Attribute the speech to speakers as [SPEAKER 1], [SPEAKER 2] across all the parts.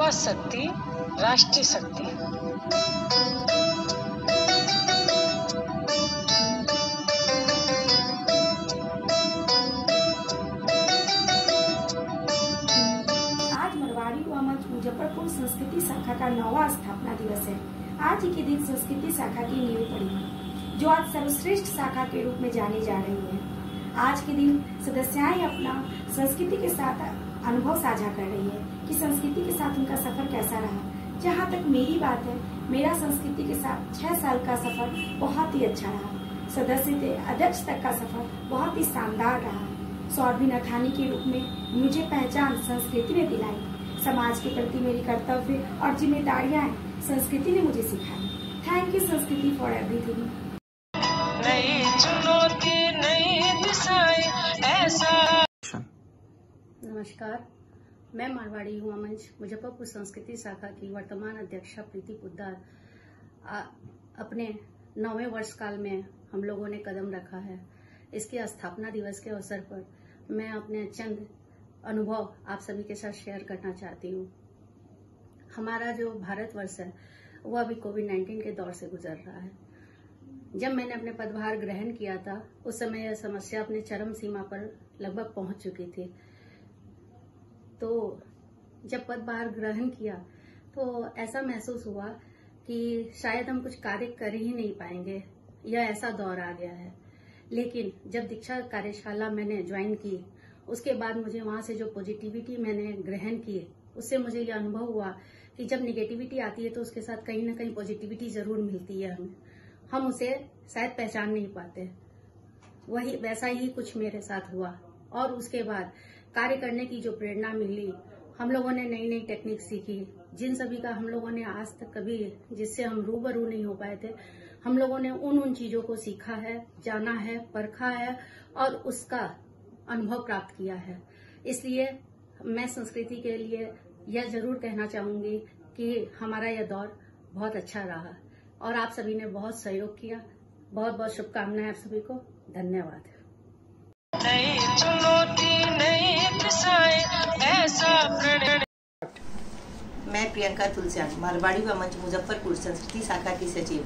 [SPEAKER 1] युवा शक्ति राष्ट्रीय शक्ति।
[SPEAKER 2] आज मारवाड़ी युवा मंच मुजफ्फरपुर संस्कृति शाखा का 9वां स्थापना दिवस है। आज ही के दिन संस्कृति शाखा की नींव पड़ी, जो आज सर्वश्रेष्ठ शाखा के रूप में जानी जा रही है। आज के दिन सदस्याएं अपना संस्कृति के साथ अनुभव साझा कर रही है कि संस्कृति के साथ उनका सफर कैसा रहा। जहां तक मेरी बात है, मेरा संस्कृति के साथ 6 साल का सफर बहुत ही अच्छा रहा। सदस्य से अध्यक्ष तक का सफर बहुत ही शानदार रहा। सौरभि नथानी के रूप में मुझे पहचान संस्कृति ने दिलाई। समाज के प्रति मेरी कर्तव्य और जिम्मेदारियां संस्कृति ने मुझे सिखाई। थैंक यू संस्कृति फॉर एवरीथिंग।
[SPEAKER 1] नई चुनौती नई दिशाएं ऐसा।
[SPEAKER 3] नमस्कार, मैं मारवाड़ी युवा मंच मुजफ्फरपुर संस्कृति शाखा की वर्तमान अध्यक्षा प्रीति पोद्दार। अपने 9वें वर्ष काल में हम लोगों ने कदम रखा है। इसके स्थापना दिवस के अवसर पर मैं अपने चंद अनुभव आप सभी के साथ शेयर करना चाहती हूँ। हमारा जो भारतवर्ष है वह अभी कोविड-19 के दौर से गुजर रहा है। जब मैंने अपने पदभार ग्रहण किया था उस समय यह समस्या अपने चरम सीमा पर लगभग पहुंच चुकी थी। तो जब पदभार ग्रहण किया तो ऐसा महसूस हुआ कि शायद हम कुछ कार्य कर ही नहीं पाएंगे, यह ऐसा दौर आ गया है। लेकिन जब दीक्षा कार्यशाला मैंने ज्वाइन की, उसके बाद मुझे वहां से जो पॉजिटिविटी मैंने ग्रहण की, उससे मुझे यह अनुभव हुआ कि जब निगेटिविटी आती है तो उसके साथ कहीं ना कहीं पॉजिटिविटी जरूर मिलती है हमें। हम उसे शायद पहचान नहीं पाते। वही वैसा ही कुछ मेरे साथ हुआ और उसके बाद कार्य करने की जो प्रेरणा मिली, हम लोगों ने नई नई टेक्निक सीखी, जिन सभी का हम लोगों ने आज तक कभी जिससे हम रूबरू नहीं हो पाए थे, हम लोगों ने उन चीजों को सीखा है, जाना है, परखा है और उसका अनुभव प्राप्त किया है। इसलिए मैं संस्कृति के लिए यह जरूर कहना चाहूंगी कि हमारा यह दौर बहुत अच्छा रहा और आप सभी ने बहुत सहयोग किया। बहुत बहुत शुभकामनाएं आप सभी को। धन्यवाद।
[SPEAKER 1] नई चुनौती नई दिशाएं ऐसा प्रण।
[SPEAKER 4] मैं प्रियंका तुलसियान, मारवाड़ी युवा मंच मुजफ्फरपुर संस्कृति शाखा की सचिव।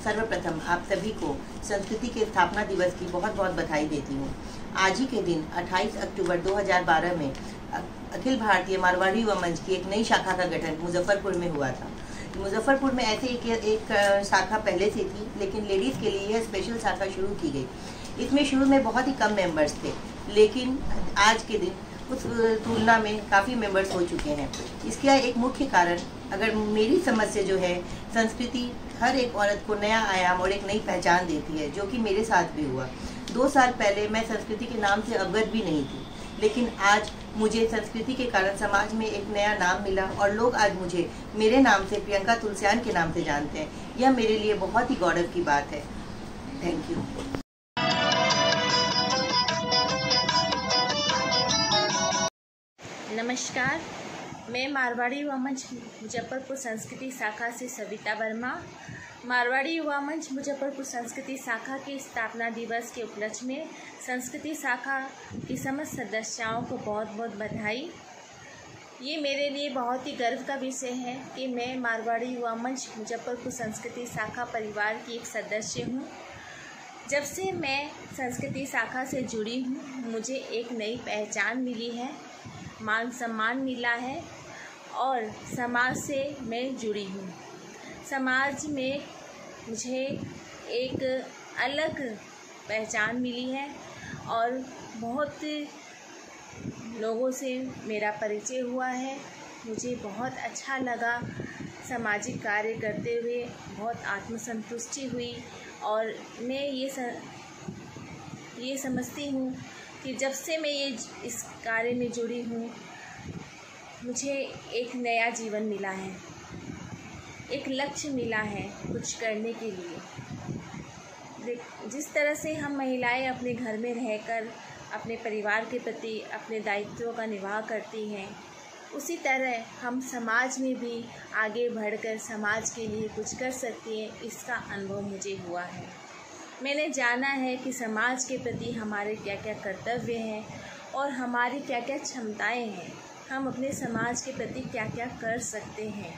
[SPEAKER 4] सर्वप्रथम आप सभी को संस्कृति के स्थापना दिवस की बहुत बहुत बधाई देती हूँ। आज ही के दिन 28 अक्टूबर 2012 में अखिल भारतीय मारवाड़ी युवा मंच की एक नई शाखा का गठन मुजफ्फरपुर में हुआ था। मुजफ्फरपुर में ऐसे एक शाखा पहले से थी, लेकिन लेडीज़ के लिए यह स्पेशल शाखा शुरू की गई। इसमें शुरू में बहुत ही कम मेंबर्स थे, लेकिन आज के दिन उस तुलना में काफ़ी मेंबर्स हो चुके हैं। इसका एक मुख्य कारण, अगर मेरी समझ से जो है, संस्कृति हर एक औरत को नया आयाम और एक नई पहचान देती है, जो कि मेरे साथ भी हुआ। 2 साल पहले मैं संस्कृति के नाम से अवगत भी नहीं थी, लेकिन आज मुझे संस्कृति के कारण समाज में एक नया नाम मिला और लोग आज मुझे मेरे नाम से, प्रियंका तुलसियान के नाम से जानते हैं। यह मेरे लिए बहुत ही गौरव की बात है। Thank you.
[SPEAKER 5] नमस्कार, मैं मारवाड़ी युवा मंच मुजफ्फरपुर संस्कृति शाखा से सविता वर्मा। मारवाड़ी युवा मंच मुजफ्फरपुर संस्कृति शाखा के स्थापना दिवस के उपलक्ष्य में संस्कृति शाखा की समस्त सदस्यों को बहुत बहुत बधाई। ये मेरे लिए बहुत ही गर्व का विषय है कि मैं मारवाड़ी युवा मंच मुजफ्फरपुर संस्कृति शाखा परिवार की एक सदस्य हूँ। जब से मैं संस्कृति शाखा से जुड़ी हूँ, मुझे एक नई पहचान मिली है, मान सम्मान मिला है और समाज से मैं जुड़ी हूँ। समाज में मुझे एक अलग पहचान मिली है और बहुत लोगों से मेरा परिचय हुआ है। मुझे बहुत अच्छा लगा। सामाजिक कार्य करते हुए बहुत आत्मसंतुष्टि हुई और मैं ये समझती हूँ कि जब से मैं इस कार्य में जुड़ी हूँ, मुझे एक नया जीवन मिला है, एक लक्ष्य मिला है कुछ करने के लिए। जिस तरह से हम महिलाएं अपने घर में रहकर अपने परिवार के प्रति अपने दायित्वों का निर्वाह करती हैं, उसी तरह हम समाज में भी आगे बढ़कर समाज के लिए कुछ कर सकती हैं। इसका अनुभव मुझे हुआ है। मैंने जाना है कि समाज के प्रति हमारे क्या क्या कर्तव्य हैं और हमारी क्या क्या क्षमताएं हैं। हम अपने समाज के प्रति क्या क्या कर सकते हैं,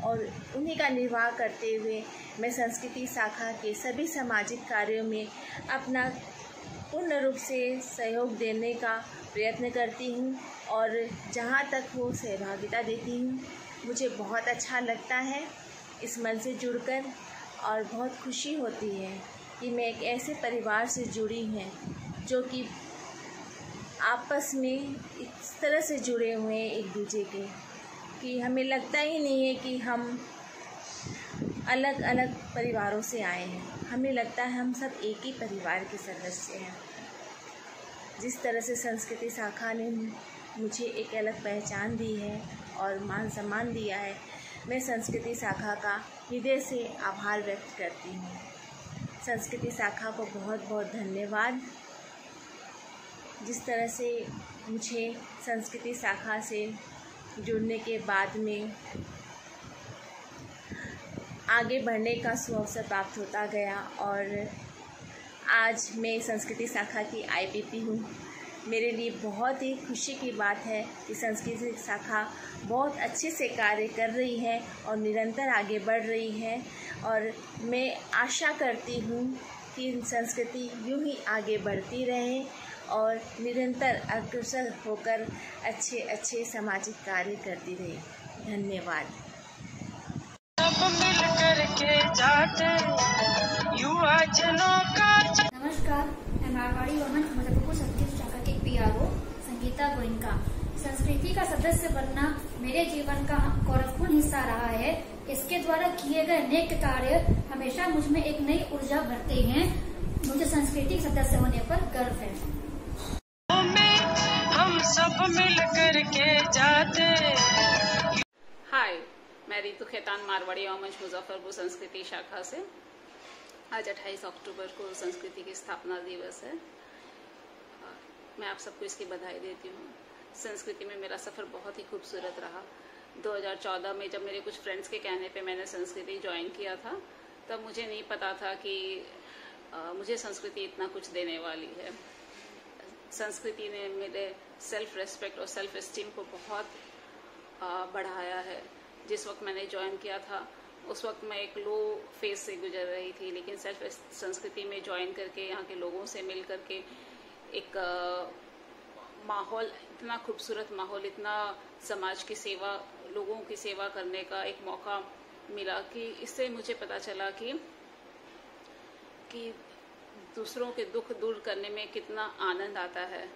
[SPEAKER 5] और उन्हीं का निर्वाह करते हुए मैं संस्कृति शाखा के सभी सामाजिक कार्यों में अपना पूर्ण रूप से सहयोग देने का प्रयत्न करती हूँ और जहाँ तक हो सहभागिता देती हूँ। मुझे बहुत अच्छा लगता है इस मन से जुड़कर, और बहुत खुशी होती है कि मैं एक ऐसे परिवार से जुड़ी हूँ जो कि आपस में इस तरह से जुड़े हुए हैं एक दूसरे के, कि हमें लगता ही नहीं है कि हम अलग अलग परिवारों से आए हैं। हमें लगता है हम सब एक ही परिवार के सदस्य हैं। जिस तरह से संस्कृति शाखा ने मुझे एक अलग पहचान दी है और मान सम्मान दिया है, मैं संस्कृति शाखा का हृदय से आभार व्यक्त करती हूँ। संस्कृति शाखा को बहुत बहुत धन्यवाद। जिस तरह से मुझे संस्कृति शाखा से जुड़ने के बाद में आगे बढ़ने का सुअवसर प्राप्त होता गया, और आज मैं संस्कृति शाखा की IPP हूँ। मेरे लिए बहुत ही खुशी की बात है कि संस्कृति शाखा बहुत अच्छे से कार्य कर रही है और निरंतर आगे बढ़ रही है, और मैं आशा करती हूँ कि संस्कृति यूँ ही आगे बढ़ती रहे और निरंतर अग्रसर होकर अच्छे अच्छे सामाजिक कार्य करती रहे। धन्यवाद।
[SPEAKER 1] सब मिल करके जाते युवा जनों का।
[SPEAKER 6] नमस्कार, मैं मारवाड़ी वमन मुजफ्फरपुर संस्कृति शाखा के PRO संगीता गोयनका। संस्कृति का सदस्य बनना मेरे जीवन का गौरवपूर्ण हिस्सा रहा है। इसके द्वारा किए गए नेक कार्य हमेशा मुझ में एक नई ऊर्जा भरते हैं। मुझे संस्कृति सदस्य होने पर गर्व है।
[SPEAKER 1] हम सब मिल करके जाते।
[SPEAKER 7] हाय, मैं रितु खेतान मारवाड़ी वमन मुजफ्फरपुर संस्कृति शाखा से। आज 28 अक्टूबर को संस्कृति की स्थापना दिवस है। मैं आप सबको इसकी बधाई देती हूँ। संस्कृति में मेरा सफ़र बहुत ही खूबसूरत रहा। 2014 में जब मेरे कुछ फ्रेंड्स के कहने पे मैंने संस्कृति ज्वाइन किया था, तब मुझे नहीं पता था कि मुझे संस्कृति इतना कुछ देने वाली है। संस्कृति ने मेरे सेल्फ रेस्पेक्ट और सेल्फ एस्टीम को बहुत बढ़ाया है। जिस वक्त मैंने ज्वाइन किया था उस वक्त मैं एक लो फेज से गुजर रही थी, लेकिन सेल्फ संस्कृति में ज्वाइन करके यहाँ के लोगों से मिल करके एक माहौल, इतना खूबसूरत माहौल, इतना समाज की सेवा, लोगों की सेवा करने का एक मौका मिला कि इससे मुझे पता चला कि दूसरों के दुख दूर करने में कितना आनंद आता है।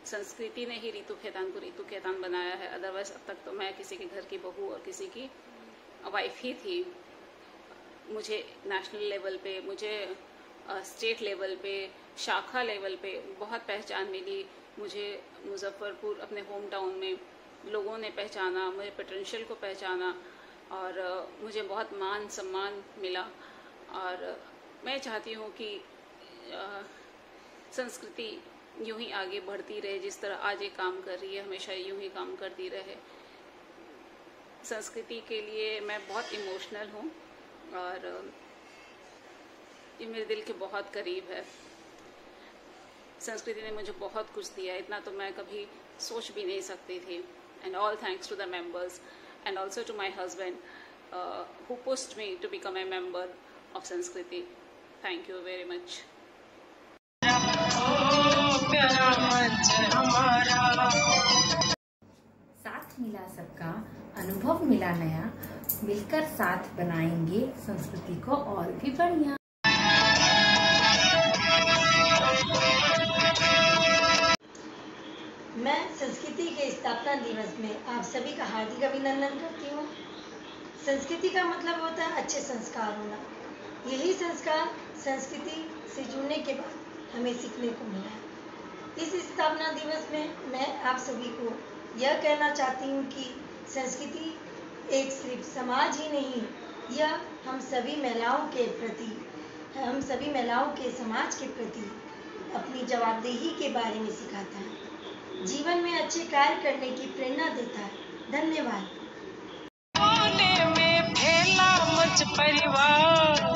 [SPEAKER 7] संस्कृति ने ही रितु खेतान को रितु खेतान बनाया है। अदरवाइज अब तक तो मैं किसी के घर की बहू और किसी की वाइफ ही थी। मुझे नेशनल लेवल पे, मुझे स्टेट लेवल पे, शाखा लेवल पे बहुत पहचान मिली। मुझे मुजफ्फरपुर अपने होम टाउन में लोगों ने पहचाना, मुझे पोटेंशियल को पहचाना और मुझे बहुत मान सम्मान मिला। और मैं चाहती हूँ कि संस्कृति यूं ही आगे बढ़ती रहे। जिस तरह आज ये काम कर रही है, हमेशा यूं ही काम करती रहे। संस्कृति के लिए मैं बहुत इमोशनल हूँ और ये मेरे दिल के बहुत करीब है। संस्कृति ने मुझे बहुत कुछ दिया, इतना तो मैं कभी सोच भी नहीं सकती थी। And all thanks to the members and also to my husband who pushed me to become a member of Sanskriti. Thank you very much.
[SPEAKER 1] प्यारा मंच हमारा।
[SPEAKER 8] साथ मिला सबका, अनुभव मिला नया, मिलकर साथ बनाएंगे संस्कृति को और भी बढ़िया।
[SPEAKER 9] मैं संस्कृति के स्थापना दिवस में आप सभी का हार्दिक अभिनंदन करती हूँ। संस्कृति का मतलब होता है अच्छे संस्कार होना। यही संस्कार संस्कृति से जुड़ने के बाद हमें सीखने को मिला। इस स्थापना दिवस में मैं आप सभी को यह कहना चाहती हूँ कि संस्कृति एक सिर्फ समाज ही नहीं, यह हम सभी महिलाओं के प्रति, हम सभी महिलाओं के समाज के प्रति अपनी जवाबदेही के बारे में सिखाता है, जीवन में अच्छे कार्य करने की प्रेरणा देता है। धन्यवाद।
[SPEAKER 1] कोने में फैला मंच परिवार।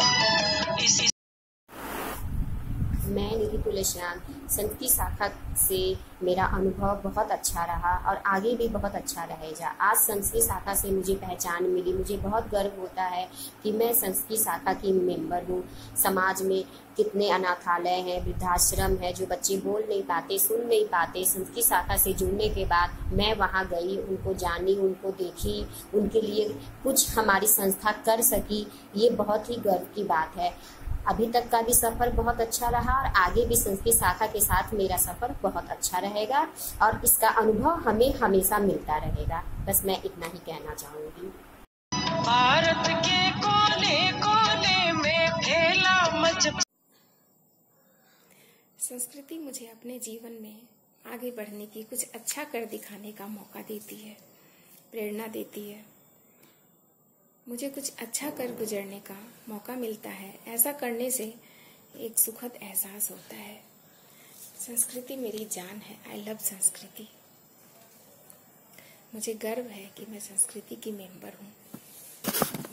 [SPEAKER 10] मैं मेरी तुलसियान, संस्कृति शाखा से मेरा अनुभव बहुत अच्छा रहा और आगे भी बहुत अच्छा रहेगा। आज संस्कृति शाखा से मुझे पहचान मिली, मुझे बहुत गर्व होता है कि मैं संस्कृति शाखा की मेंबर हूँ। समाज में कितने अनाथालय हैं, वृद्धाश्रम है, जो बच्चे बोल नहीं पाते, सुन नहीं पाते। संस्कृति शाखा से जुड़ने के बाद मैं वहाँ गई, उनको जानी, उनको देखी, उनके लिए कुछ हमारी संस्था कर सकी, ये बहुत ही गर्व की बात है। अभी तक का भी सफ़र बहुत अच्छा रहा और आगे भी संस्कृति शाखा के साथ मेरा सफ़र बहुत अच्छा रहेगा और इसका अनुभव हमें हमेशा मिलता रहेगा। बस मैं इतना ही कहना चाहूँगी।
[SPEAKER 1] भारत के कोने कोने में फैला मच।
[SPEAKER 2] संस्कृति मुझे अपने जीवन में आगे बढ़ने की, कुछ अच्छा कर दिखाने का मौका देती है, प्रेरणा देती है। मुझे कुछ अच्छा कर गुजरने का मौका मिलता है। ऐसा करने से एक सुखद एहसास होता है। संस्कृति मेरी जान है। आई लव संस्कृति। मुझे गर्व है कि मैं संस्कृति की मेंबर हूँ।